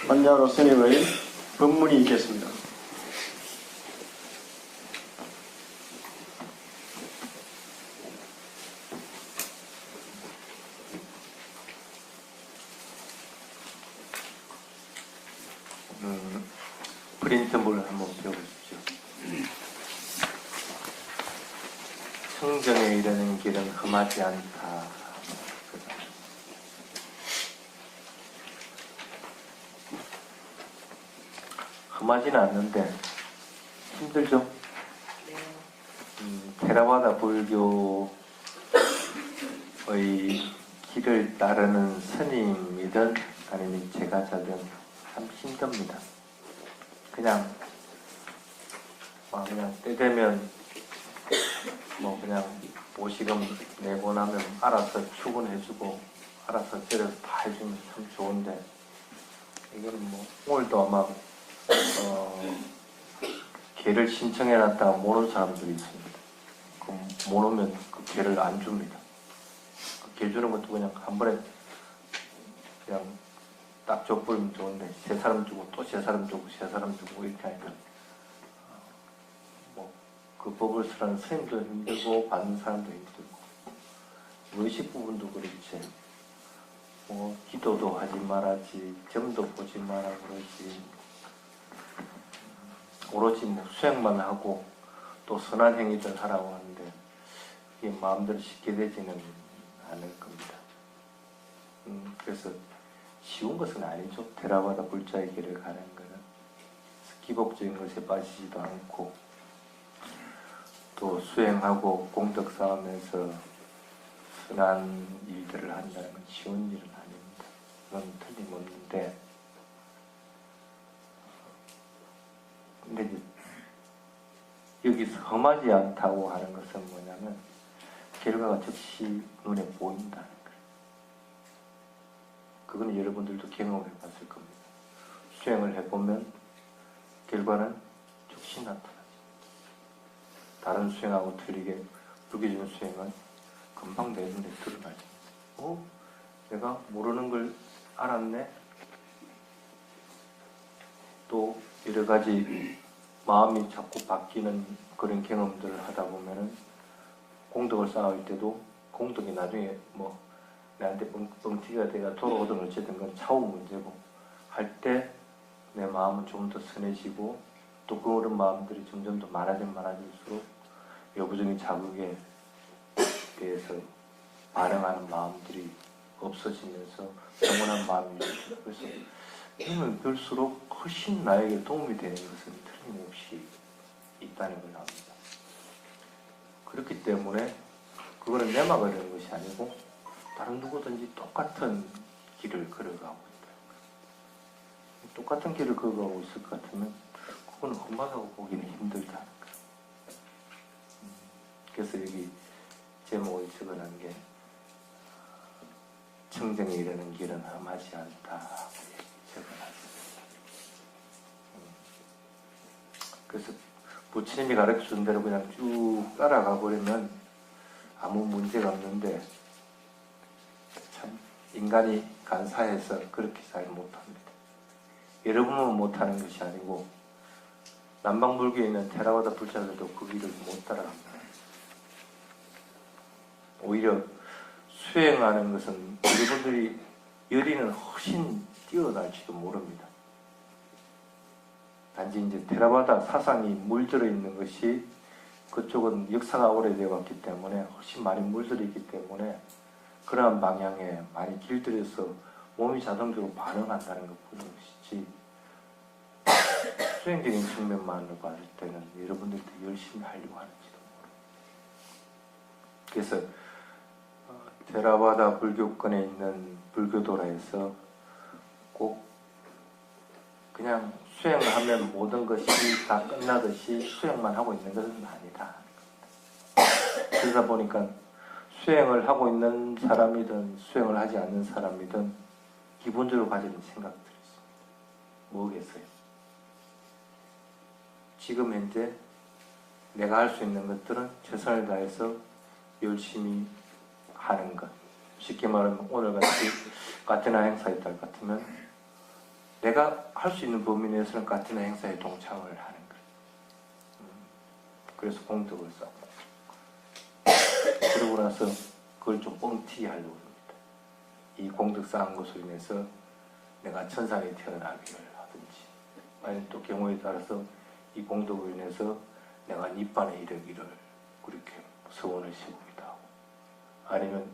만자로 스님의 법문이 있겠습니다. 프린트물 한번 배워보십시오. 성정에 이르는 길은 험하지 않다. 험하지는 않는데 힘들죠? 테라와다 불교의 길을 따르는 스님이든 아니면 제가자든 참 힘듭니다. 그냥 때 되면 그냥 보시금 내고 나면 알아서 출근해주고 알아서 때려서 다 해주면 참 좋은데 이거는 오늘도 아마 개를 신청해놨다가 못 온 사람들이 있습니다. 그럼 못 오면 그 개를 안 줍니다. 그 개 주는 것도 그냥 한 번에 그냥 딱 줘버리면 좋은데 세 사람 주고 또 세 사람 주고 세 사람 주고 이렇게 하니까 그 법을 쓰라는 스님도 힘들고 받는 사람도 힘들고 의식 부분도 그렇지 기도도 하지 말아지 점도 보지 마라 그러지 오로지 수행만 하고 또 선한 행위들 하라고 하는데 이게 마음대로 쉽게 되지는 않을 겁니다. 그래서 쉬운 것은 아니죠. 테라와다 불자의 길을 가는 거는 기복적인 것에 빠지지도 않고 또 수행하고 공덕 쌓으면서 선한 일들을 한다는 건 쉬운 일은 아닙니다. 그건 틀림없는데 근데 이제 여기서 험하지 않다고 하는 것은 뭐냐면 결과가 즉시 눈에 보인다는 거예요. 그건 여러분들도 경험해 봤을 겁니다. 수행을 해보면 결과는 즉시 나타나죠. 다른 수행하고 틀리게 불교적인 수행은 금방 내 눈에 드러나죠. 내가 모르는 걸 알았네? 또 여러 가지 마음이 자꾸 바뀌는 그런 경험들을 하다 보면은 공덕을 쌓을 때도 공덕이 나중에 내한테 뻥튀기가 돼가 돌아오든 어쨌든 건 차후 문제고 할 때 내 마음은 좀 더 선해지고 또 그런 마음들이 점점 더 많아질수록 여부적인 자극에 대해서 반응하는 마음들이 없어지면서 평온한 마음이 있죠. 그래서 힘을 들수록 훨씬 나에게 도움이 되는 것은 틀림없이 있다는 걸 압니다. 그렇기 때문에 그거는 내마가 되는 것이 아니고 다른 누구든지 똑같은 길을 걸어가고 있다. 똑같은 길을 걸어가고 있을 것 같으면 그건 험하다고 보기는 힘들다는 거예요. 그래서 여기 제목을 적어놓은 게 청정에 이르는 길은 험하지 않다 적어놨습니다. 그래서 부처님이 가르쳐준 대로 그냥 쭉 따라가 버리면 아무 문제가 없는데 참 인간이 간사해서 그렇게 잘 못합니다. 여러분은 못하는 것이 아니고 남방불교에 있는 테라와다 불자들도 그 길을 못 따라갑니다. 오히려 수행하는 것은 여러분들이 열의는 훨씬 뛰어날지도 모릅니다. 단지 이제 테라와다 사상이 물들어 있는 것이 그쪽은 역사가 오래되어 왔기 때문에 훨씬 많이 물들어 있기 때문에 그러한 방향에 많이 길들여서 몸이 자동적으로 반응한다는 것뿐이지 수행적인 측면만으로 봤을 때는 여러분들이 더 열심히 하려고 하는지도 모릅니다. 그래서 테라와다 불교권에 있는 불교도라에서 꼭 그냥 수행을 하면 모든 것이 다 끝나듯이 수행만 하고 있는 것은 아니다. 그러다 보니까 수행을 하고 있는 사람이든 수행을 하지 않는 사람이든 기본적으로 가지는 생각들이 있습니다. 뭐겠어요? 지금 현재 내가 할 수 있는 것들은 최선을 다해서 열심히 하는 것, 쉽게 말하면 오늘같이 카티나 행사에 딸 같으면 내가 할 수 있는 범위 내에서는 카티나 행사에 동참을 하는 거예요. 그래서 공덕을 쌓고 그러고 나서 그걸 좀 뻥튀기 하려고 합니다. 이 공덕 쌓은 것으로 인해서 내가 천상에 태어나기를 하든지 아니면 또 경우에 따라서 이 공덕으로 인해서 내가 니판에 이르기를 그렇게 소원을 세우기도 하고 아니면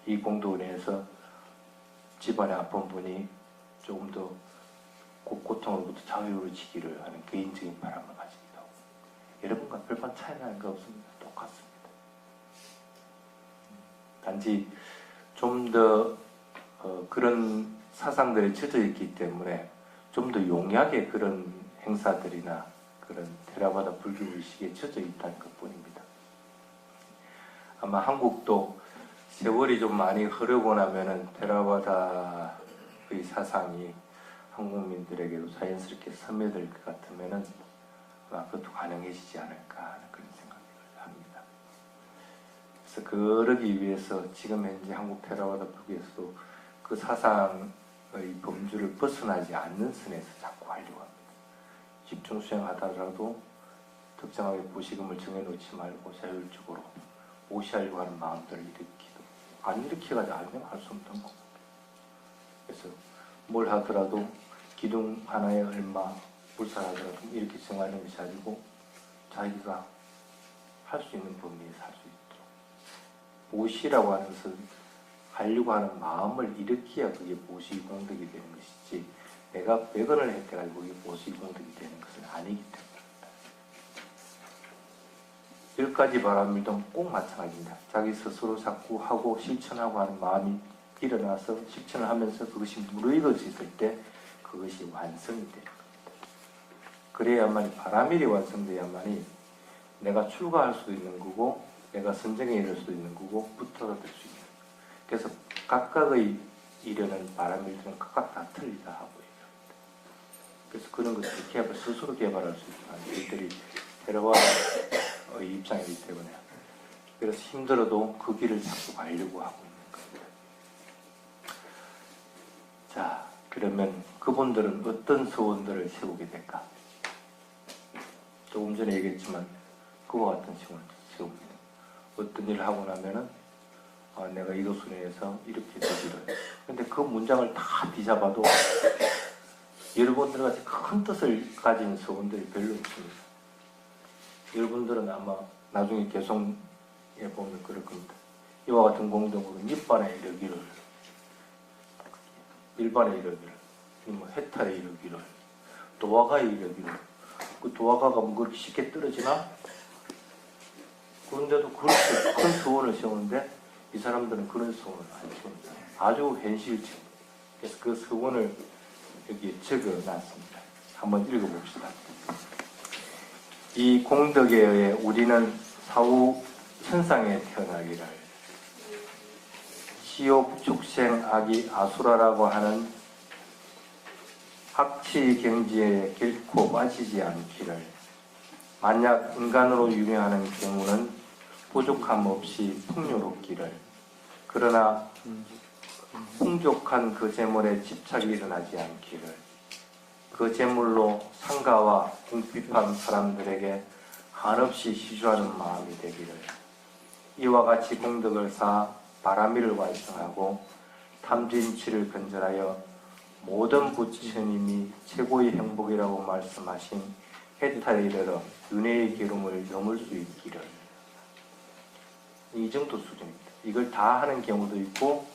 이 공덕으로 인해서 집안의 아픈 분이 조금 더 고통으로부터 자유로워지기를 하는 개인적인 바람을 가지기도 하고 여러분과 별반 차이 나는 거 없습니다. 똑같습니다. 단지 좀 더 그런 사상들에 젖어 있기 때문에 좀 더 용약의 그런 행사들이나 그런 테라바다 불교 의식에 젖어 있다는 것 뿐입니다. 아마 한국도 세월이 좀 많이 흐르고 나면은 테라바다의 사상이 한국민들에게도 자연스럽게 스며들 것 같으면은 아마 그것도 가능해지지 않을까 하는 그런 생각을 합니다. 그래서 그러기 위해서 지금 현재 한국 테라와다 불교에서도 그 사상의 범주를 벗어나지 않는 선에서 자꾸 하려고 합니다. 집중 수행하다라도 특정하게 보시금을 정해놓지 말고 자율적으로 무시하려고 하는 마음들을 일으키도 안 일으켜가지고 알면 할 수 없는 거고 그래서 뭘 하더라도 기둥 하나에 얼마 불사하더라도 이렇게 정하는 것이 아니고 자기가 할 수 있는 범위에서 할 수 있도록 보시라고 하는 것은 하려고 하는 마음을 일으켜야 그게 보시 공덕이 되는 것이지 내가 100원을 획득하고 그게 보시 공덕이 되는 것은 아니기 때문입니다. 10가지 바람일도 꼭 마찬가지입니다. 자기 스스로 자꾸 하고 실천하고 하는 마음이 일어나서 실천을 하면서 그것이 무르익어졌을 때 그것이 완성이 되는 겁니다. 그래야만이 바라밀이 완성돼야만이 내가 출가할 수도 있는 거고 내가 선정에 이를 수도 있는 거고 부터가 될 수 있는 거예요. 그래서 각각의 이르는 바라밀들은 각각 다 틀리다 하고 얘기합니다. 그래서 그런 것들을 스스로 개발할 수 있는 일들이 테라와의 입장이기 때문에 그래서 힘들어도 그 길을 자꾸 가려고 하고 있는 겁니다. 자, 그러면 그분들은 어떤 소원들을 세우게 될까? 조금 전에 얘기했지만 그와 같은 소원을 세웁니다. 어떤 일을 하고 나면은 내가 이것으로 인해서 이렇게 되기를. 근데 그 문장을 다 뒤잡아도 여러분들 같이 큰 뜻을 가진 소원들이 별로 없습니다. 여러분들은 아마 나중에 개성에 보면 그럴 겁니다. 이와 같은 공덕으로 니판에 이르기를, 일반에 이르기를, 해탈에 이르기를, 도화가에 이르기를. 그 도화가가 뭐 그렇게 쉽게 떨어지나? 그런데도 그렇게 큰 소원을 세우는데 이 사람들은 그런 소원을 안 세웁니다. 아주 현실적. 그래서 그 소원을 여기에 적어놨습니다. 한번 읽어봅시다. 이 공덕에 의해 우리는 사후 천상에 태어나기를 시욕, 축생, 악이 아수라라고 하는 학치 경지에 결코 빠지지 않기를 만약 인간으로 유명하는 경우는 부족함 없이 풍요롭기를 그러나 풍족한 그 재물에 집착이 일어나지 않기를 그 재물로 상가와 궁핍한 사람들에게 한없이 시주하는 마음이 되기를 이와 같이 공덕을 쌓아 바라밀을 완성하고 탐진치를 건전하여 모든 부처님이 최고의 행복이라고 말씀하신 해탈에 이르러 윤회의 기름을 넘을 수 있기를 이 정도 수준입니다. 이걸 다 하는 경우도 있고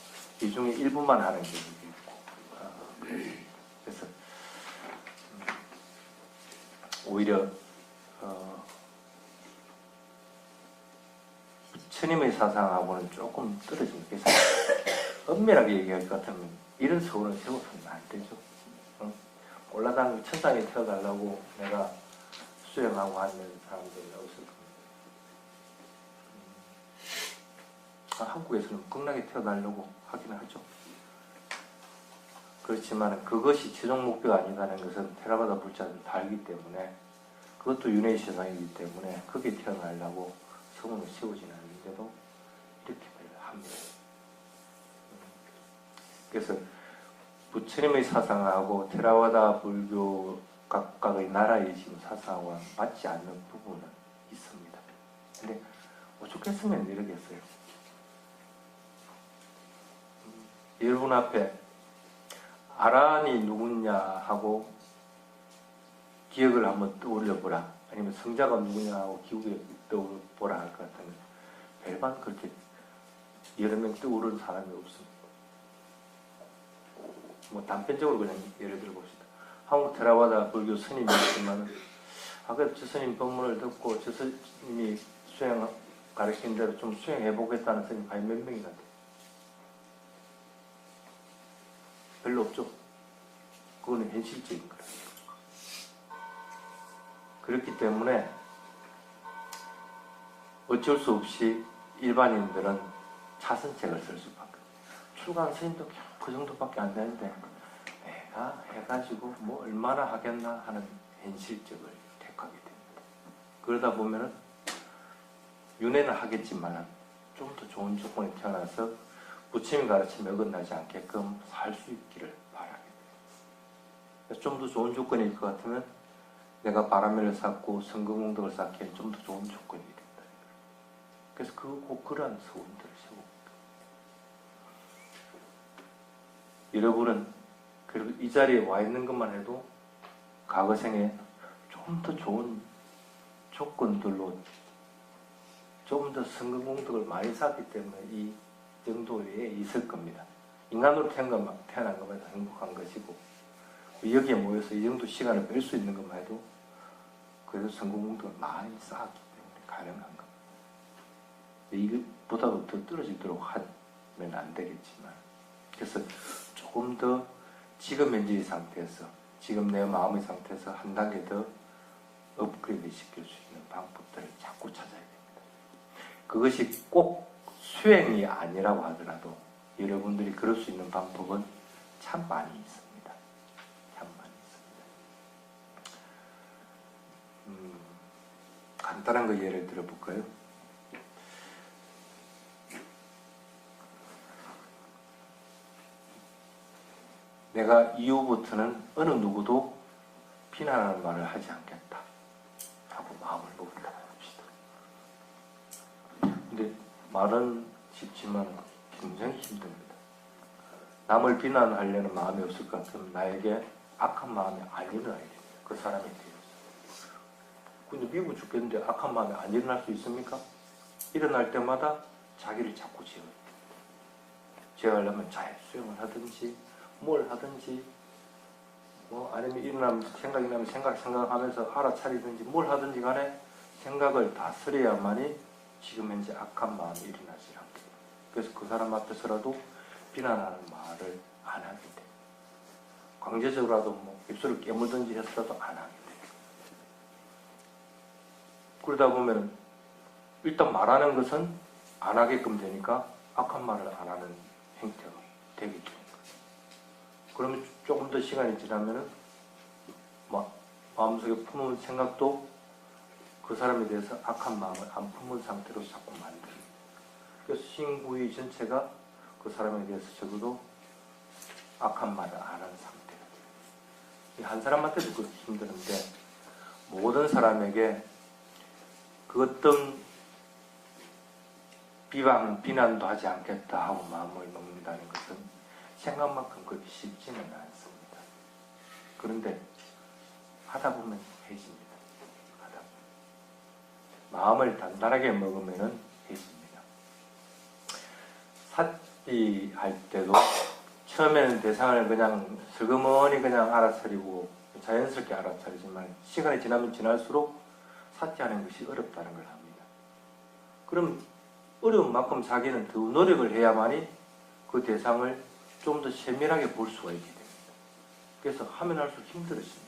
이 중에 일부만 하는 경우도 있고 그래서 오히려 부처님의 사상하고는 조금 떨어집니다. 그래서 엄밀하게 얘기할 것 같으면 이런 소원을 세워서는 안 되죠. 올라다니고 천상에 태워달라고 내가 수행하고 하는 사람들이 없을 겁니다. 한국에서는 극락에 태워달라고 하긴 하죠. 그렇지만 그것이 최종 목표가 아니라는 것은 테라바다 불자들은 다 알기 때문에 그것도 윤회의 세상이기 때문에 거기에 태어나려고 소원을 세우지는 않는데도 이렇게 합니다. 그래서 부처님의 사상하고 테라와다 불교 각각의 나라의 지금 사상과 맞지 않는 부분은 있습니다. 근데 오죽했으면 이러겠어요. 여러분 앞에 아란이 누구냐 하고 기억을 한번 떠올려보라, 아니면 성자가 누구냐 하고 기억을 떠올려보라 할 것 같으면 별반 그렇게 여러 명 떠오르는 사람이 없습니다. 뭐 단편적으로 그냥 예를 들어 봅시다. 한국 테라와다 불교 스님이었지만 아까 저 스님 법문을 듣고 저 스님이 가르친 대로 좀 수행해 보겠다는 스님 과연 몇 명이나 돼요? 별로 없죠. 그거는 현실적인 거예요. 그렇기 때문에 어쩔 수 없이 일반인들은 차선책을 쓸 수밖에 없어요. 출가한 스님도 그 정도밖에 안 되는데 내가 해가지고 뭐 얼마나 하겠나 하는 현실적을 택하게 됩니다. 그러다 보면은 윤회는 하겠지만 좀 더 좋은 조건에 태어나서 부처님이 가르침에 어긋나지 않게끔 살 수 있기를 바라게 됩니다. 좀 더 좋은 조건일 것 같으면 내가 바라멜을 쌓고 성공공덕을 쌓기에는 좀 더 좋은 조건이 된다. 그래서 꼭 그러한 서원들을 세우고 여러분은 그리고 이 자리에 와 있는 것만 해도 과거 생에 좀 더 좋은 조건들로 좀 더 성공공덕을 많이 쌓기 때문에 이 정도에 있을 겁니다. 인간으로 태어난 것만 해도 행복한 것이고 여기에 모여서 이 정도 시간을 뺄 수 있는 것만 해도 그래도 성공공덕을 많이 쌓았기 때문에 가능한 겁니다. 이것보다도 더 떨어지도록 하면 안 되겠지만 그래서 조금 더 지금 현재의 상태에서 지금 내 마음의 상태에서 한 단계 더 업그레이드 시킬 수 있는 방법들을 자꾸 찾아야 됩니다. 그것이 꼭 수행이 아니라고 하더라도 여러분들이 그럴 수 있는 방법은 참 많이 있습니다. 참 많이 있습니다. 간단한 거 예를 들어볼까요? 내가 이후부터는 어느 누구도 비난하는 말을 하지 않겠다 하고 마음을 먹었다 봅시다. 근데 말은 쉽지만 굉장히 힘듭니다. 남을 비난하려는 마음이 없을 것 같으면 나에게 악한 마음이 안 일어나야 됩니다. 그 사람에 대해서. 근데 미워 죽겠는데 악한 마음이 안 일어날 수 있습니까? 일어날 때마다 자기를 자꾸 제어해야 됩니다. 제어하려면 자해 수행을 하든지 뭘 하든지 아니면 일어나면 생각이 나면 생각하면서 알아차리든지 뭘 하든지 간에 생각을 다스려야만이 지금 현재 악한 마음이 일어나지 않게 돼요. 그래서 그 사람 앞에서라도 비난하는 말을 안 하게 돼요. 강제적으로라도 입술을 깨물든지 해서라도 안 하게 돼요. 그러다 보면 일단 말하는 것은 안 하게끔 되니까 악한 말을 안 하는 행태가 되게 돼요. 그러면 조금 더 시간이 지나면은 마음속에 품은 생각도 그 사람에 대해서 악한 마음을 안 품은 상태로 자꾸 만듭니다. 그래서 신구의 전체가 그 사람에 대해서 적어도 악한 말을 안 하는 상태가 돼요. 한 사람한테도 그렇게 힘드는데 모든 사람에게 그 어떤 비난도 하지 않겠다 하고 마음을 먹는다는 것은 생각만큼 그렇게 쉽지는 않습니다. 그런데 하다 보면 해집니다. 하다 보면. 마음을 단단하게 먹으면 해집니다. 사띠할 때도 처음에는 대상을 그냥 슬그머니 그냥 알아차리고 자연스럽게 알아차리지만 시간이 지나면 지날수록 사띠하는 것이 어렵다는 걸 합니다. 그럼 어려운 만큼 자기는 더 노력을 해야만이 그 대상을 좀 더 세밀하게 볼 수가 있게 됩니다. 그래서 하면 할수록 힘들어집니다.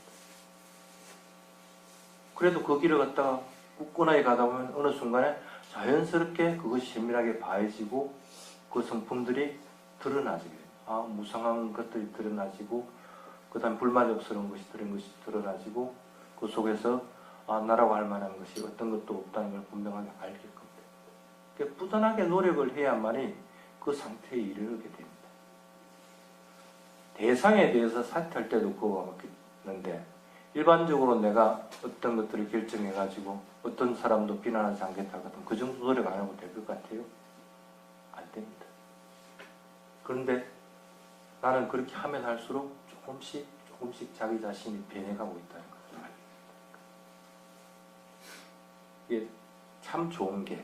그래도 그 길을 갖다가 굳건하게 가다 보면 어느 순간에 자연스럽게 그것이 세밀하게 봐해지고 그 성품들이 드러나지게 됩니다. 무상한 것들이 드러나지고 그 다음에 불만족스러운 것이 드러나지고 그 속에서 나라고 할 만한 것이 어떤 것도 없다는 걸 분명하게 알게끔 됩니다. 그러니까 부단하게 노력을 해야만이 그 상태에 이르게 됩니다. 대상에 대해서 사퇴할 때도 그거가 맞겠는데 일반적으로 내가 어떤 것들을 결정해가지고 어떤 사람도 비난하지 않겠다 같으면 그 정도 노력 안 하고 될 것 같아요? 안 됩니다. 그런데 나는 그렇게 하면 할수록 조금씩 자기 자신이 변해가고 있다는 거죠. 이게 참 좋은 게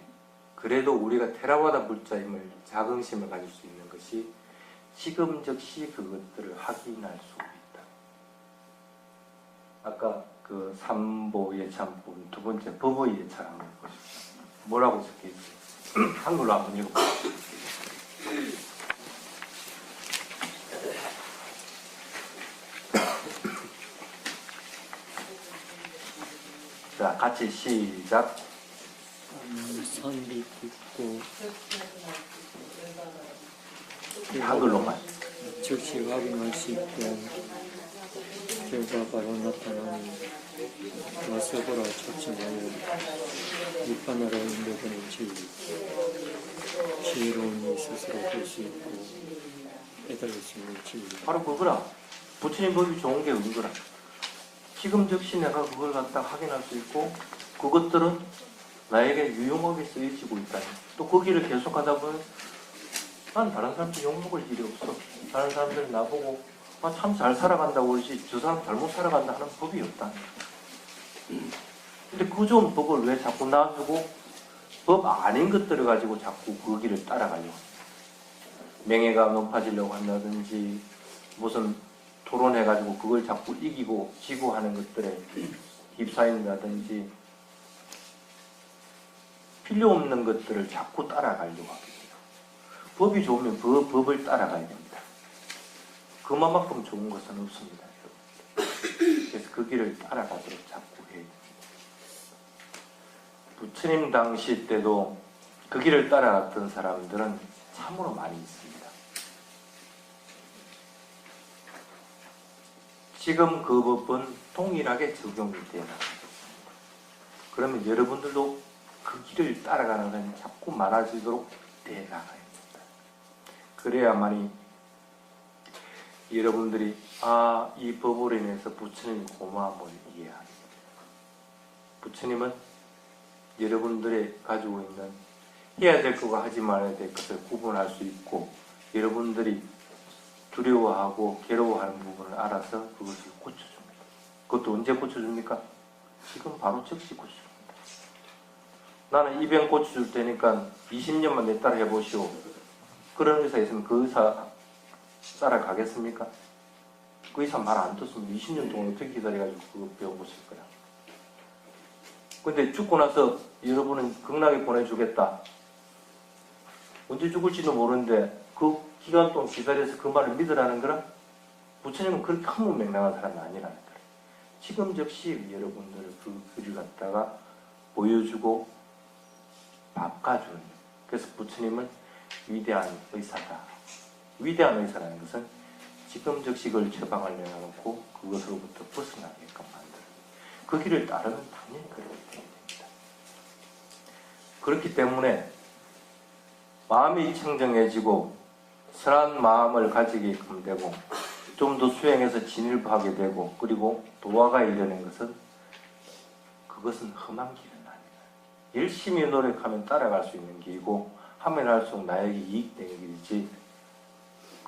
그래도 우리가 테라와다 불자임을 자긍심을 가질 수 있는 것이 지금 즉시 그것들을 확인할 수 있다. 아까 그 삼보 예찬 부분 두 번째 법의 예찬 한번 보십시오. 뭐라고 적혀 있어요? 한글로 한번 읽어보십시오. 자, 같이 시작. 선비 깊고 한글로만. 즉시 확인할 수 있고 결과바로 나타나니 와서보라 초침하여 육판하러 인도되는 진리 지혜로운 이 스스로 볼 수 있고 깨달을 수 있는 진리. 바로 그거라. 부처님 법이 좋은 게 그거라. 지금 즉시 내가 그걸 갖다 확인할 수 있고 그것들은 나에게 유용하게 쓰여지고 있다. 또 그 길을 계속하다 보면 난 다른 사람들 욕먹을 일이 없어. 다른 사람들이 나보고 참 잘 살아간다고 그러지 저 사람 잘못 살아간다 하는 법이 없다. 근데 그 좋은 법을 왜 자꾸 놔두고 법 아닌 것들을 가지고 자꾸 그 길을 따라가려고 명예가 높아지려고 한다든지 무슨 토론해가지고 그걸 자꾸 이기고 지고 하는 것들에 휩싸인다든지 필요 없는 것들을 자꾸 따라가려고 하거든요. 법이 좋으면 그 법을 따라가야 됩니다. 그만큼 좋은 것은 없습니다. 그래서 그 길을 따라가도록 자꾸 해야 됩니다. 부처님 당시 때도 그 길을 따라갔던 사람들은 참으로 많이 있습니다. 지금 그 법은 동일하게 적용이 되어 나갑니다. 그러면 여러분들도 그 길을 따라가는 건 자꾸 많아지도록 되어 나가야 됩니다. 그래야만이 여러분들이 이 법으로 인해서 부처님의 고마움을 이해합니다. 부처님은 여러분들이 가지고 있는 해야 될 것과 하지 말아야 될 것을 구분할 수 있고 여러분들이 두려워하고 괴로워하는 부분을 알아서 그것을 고쳐줍니다. 그것도 언제 고쳐줍니까? 지금 바로 즉시 고쳐줍니다. 나는 이 병 고쳐줄 테니까 20년만 내 따라 해보시오. 그런 의사 있으면 그 의사 따라가겠습니까? 그 의사 말 안 듣습니다. 20년 동안 어떻게 기다려가지고 그 병 고칠 거야. 근데 죽고 나서 여러분은 극락에 보내주겠다. 언제 죽을지도 모르는데 그 기간 동안 기다려서 그 말을 믿으라는 거라? 부처님은 그렇게 한문맹랑한 사람이 아니라는 거예요. 지금 즉시 여러분들 그 글을 갖다가 보여주고 바꿔주는. 그래서 부처님은 위대한 의사다. 위대한 의사라는 것은 지금 즉시 그걸 처방을 내놔놓고 그것으로부터 벗어나게끔 만드는. 그 길을 따르면 당연히 그렇게 돼야 됩니다. 그렇기 때문에 마음이 청정해지고 선한 마음을 가지게끔 되고 좀 더 수행해서 진일보하게 되고 그리고 도화가 이르는 것은 그것은 험한 길은 아니다. 열심히 노력하면 따라갈 수 있는 길이고 하면 할수록 나에게 이익되는 길이지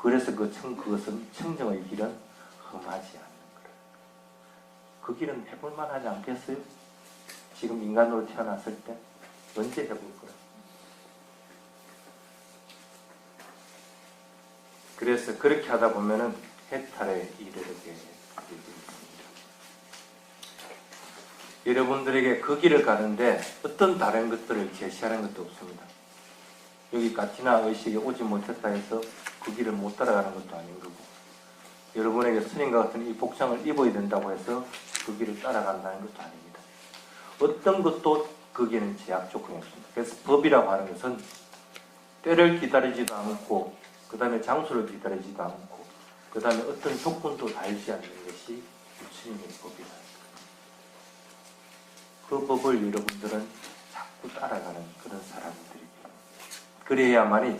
그래서 그것은 청정의 길은 험하지 않는 거예요. 그 길은 해볼만 하지 않겠어요? 지금 인간으로 태어났을 때 언제 해볼 거예요? 그래서 그렇게 하다 보면은 해탈에 이르게 됩니다. 여러분들에게 그 길을 가는데 어떤 다른 것들을 제시하는 것도 없습니다. 여기 가티나 의식에 오지 못했다 해서 그 길을 못 따라가는 것도 아닌 거고 여러분에게 스님과 같은 이 복장을 입어야 된다고 해서 그 길을 따라간다는 것도 아닙니다. 어떤 것도 거기에는 제약 조건이 없습니다. 그래서 법이라고 하는 것은 때를 기다리지도 않고 그 다음에 장소를 기다리지도 않고 그 다음에 어떤 조건도 달지 않는 것이 부처님의 법이다. 그 법을 여러분들은 자꾸 따라가는 그런 사람들입니다. 그래야만이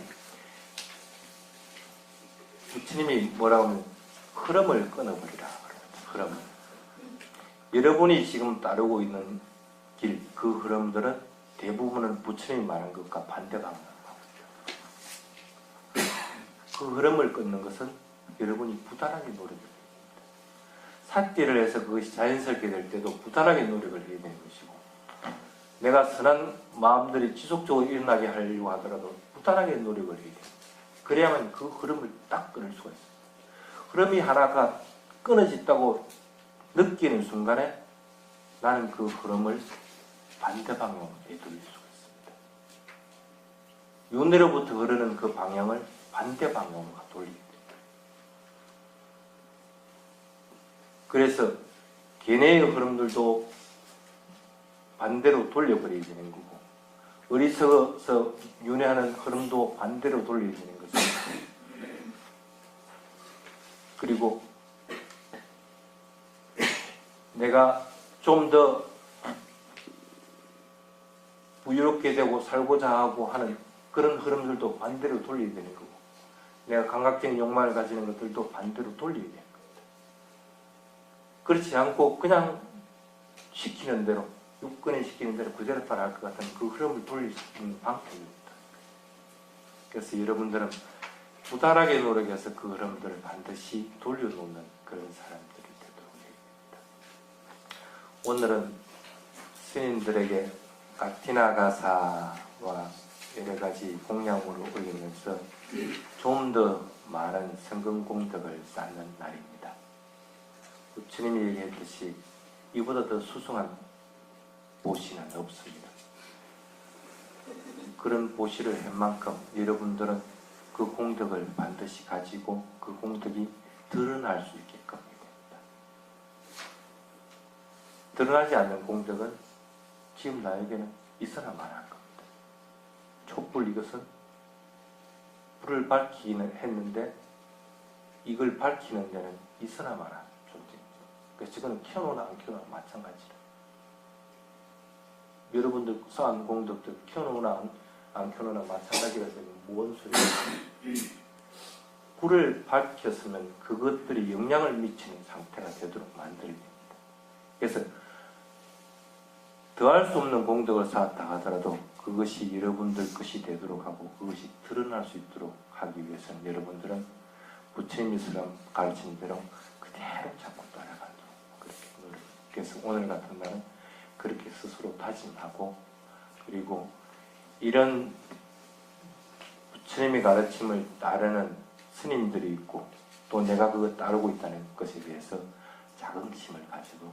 부처님이 뭐라고 하면 흐름을 끊어버리라. 흐름. 여러분이 지금 따르고 있는 길, 그 흐름들은 대부분은 부처님이 말한 것과 반대 방향을 하고 있죠. 그 흐름을 끊는 것은 여러분이 부단하게 노력을 해야 됩니다. 삿대를 해서 그것이 자연스럽게 될 때도 부단하게 노력을 해야 되는 것이고, 내가 선한 마음들이 지속적으로 일어나게 하려고 하더라도 부단하게 노력을 해야 됩니다. 그래야만 그 흐름을 딱 끊을 수가 있어요. 흐름이 하나가 끊어졌다고 느끼는 순간에 나는 그 흐름을 반대 방향으로 되돌릴 수가 있습니다. 윤회로부터 흐르는 그 방향을 반대 방향으로 돌리게 됩니다. 그래서 견해의 흐름들도 반대로 돌려버려야 되는 거고, 어리석어서 윤회하는 흐름도 반대로 돌려야 되는 것입니다. 그리고 내가 좀 더 부유롭게 되고 살고자 하고 하는 그런 흐름들도 반대로 돌려야 되는 거고, 내가 감각적인 욕망을 가지는 것들도 반대로 돌려야 되는 겁니다. 그렇지 않고 그냥 시키는 대로, 육근에 시키는 대로 그대로 따라할 것 같은 그 흐름을 돌릴 수 있는 방법입니다. 그래서 여러분들은 부단하게 노력해서 그 흐름들을 반드시 돌려놓는 그런 사람들이 되도록 해야 됩니다. 오늘은 스님들에게 가티나 가사와 여러 가지 공양으로 올리면서 좀 더 많은 성공 공덕을 쌓는 날입니다. 부처님이 얘기했듯이 이보다 더 수승한 보시는 없습니다. 그런 보시를 한 만큼 여러분들은 그 공덕을 반드시 가지고 그 공덕이 드러날 수 있게끔 해야 됩니다. 드러나지 않는 공덕은 지금 나에게는 있어나 말할 겁니다. 촛불 이것은 불을 밝히기는 했는데 이걸 밝히는 데는 있어나 말할 존재입니다. 그래서 지금 켜놓나 안 켜놓나 마찬가지로 여러분들 쌓은 공덕들 켜놓나 안 켜놓나 마찬가지가 되면 뭔 소리예요? 불을 밝혔으면 그것들이 영향을 미치는 상태가 되도록 만들어야 됩니다. 그래서 더할 수 없는 공덕을 쌓았다 하더라도 그것이 여러분들 것이 되도록 하고 그것이 드러날 수 있도록 하기 위해서는 여러분들은 부처님이 가르친 대로 그대로 자꾸 따라가도록 그렇게 노력해요. 그래서 오늘 같은 날은 그렇게 스스로 다짐하고, 그리고 이런 부처님의 가르침을 따르는 스님들이 있고 또 내가 그걸 따르고 있다는 것에 대해서 자긍심을 가지고